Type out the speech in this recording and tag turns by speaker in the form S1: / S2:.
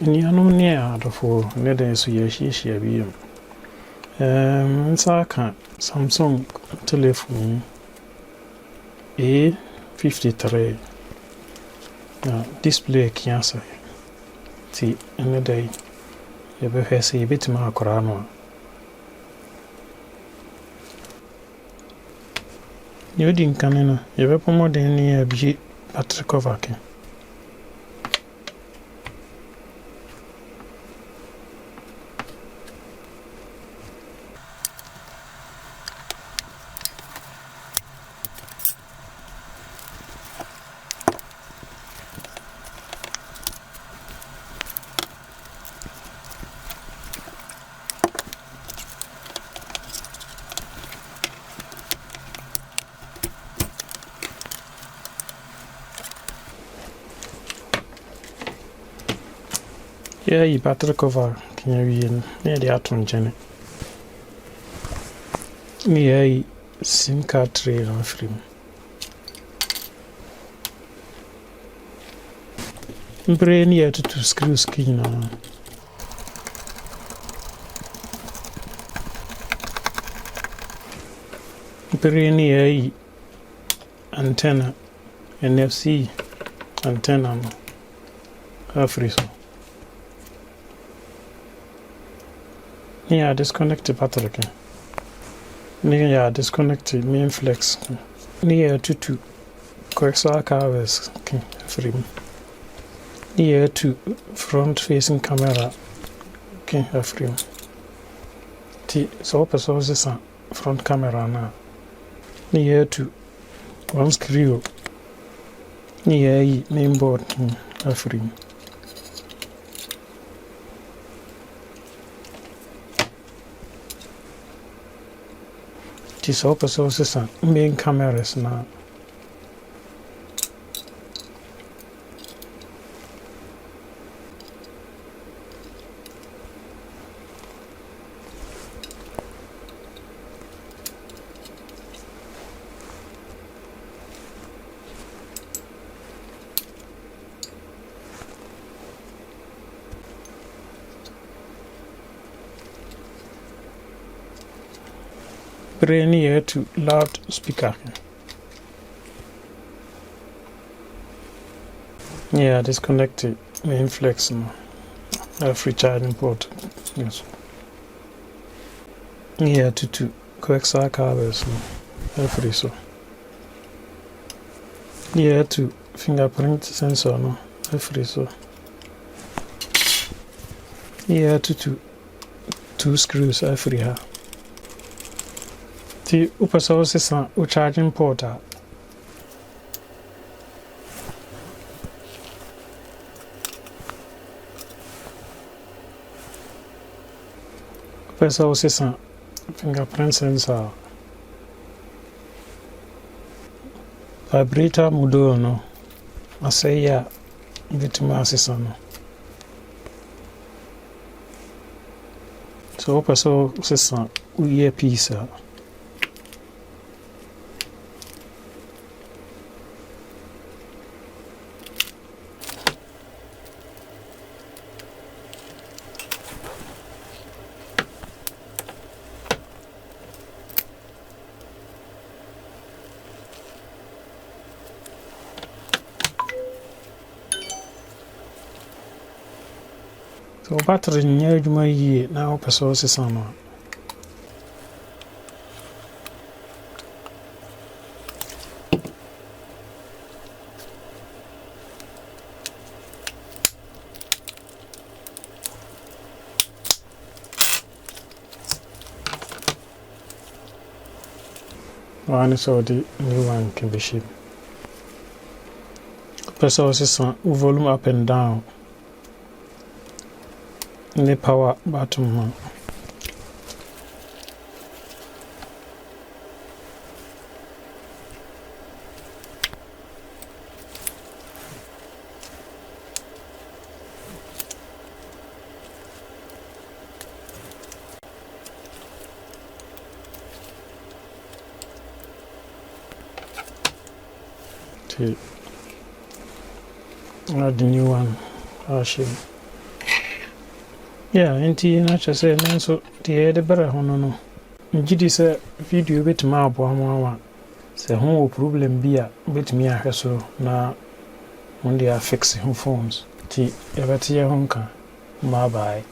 S1: Niano near for Neda so Yashia Bium. Saka Samsung telephone A53 display cancer. See, in the day, you better say a bit more corano. You didn't come in, you have more than a battery cover. Yeah, you battery cover can you in near the atom Jenny. Near SIM card tray on film. Brain here to screw skin on. Brain here antenna NFC antenna freezer. Yeah, disconnect the battery. Yeah, disconnect the main flex. Near to coaxial covers free. Near to front facing camera free. So sources front camera now. Near to one screw. Near main board free. This sources main cameras now. Brain here to loud speaker. Yeah, disconnected main flex now. Free charging port. Yes. Yeah, to coaxial covers free so. Yeah, to fingerprint sensor no free so. Yeah, to two screws free here. The upper sources are charging port. Upper sources are fingerprint sensor. Vibrator module no. I say yeah, get my no. So upper sources are earpiece. So battery near my year now sources on. One so the new one can be shipped. Sources on volume up and down. The power button. The new one. Yeah, nti na kyerɛ sɛ nanso deɛ yɛde brɛ ho no ngye di sɛ video bɛtumi aboa mo ama sɛ ho wɔ problem bi a wobɛtumi ahwɛ so na mo de afix ho phones nti yɛbɛte yɛ ho nka. Bye bye.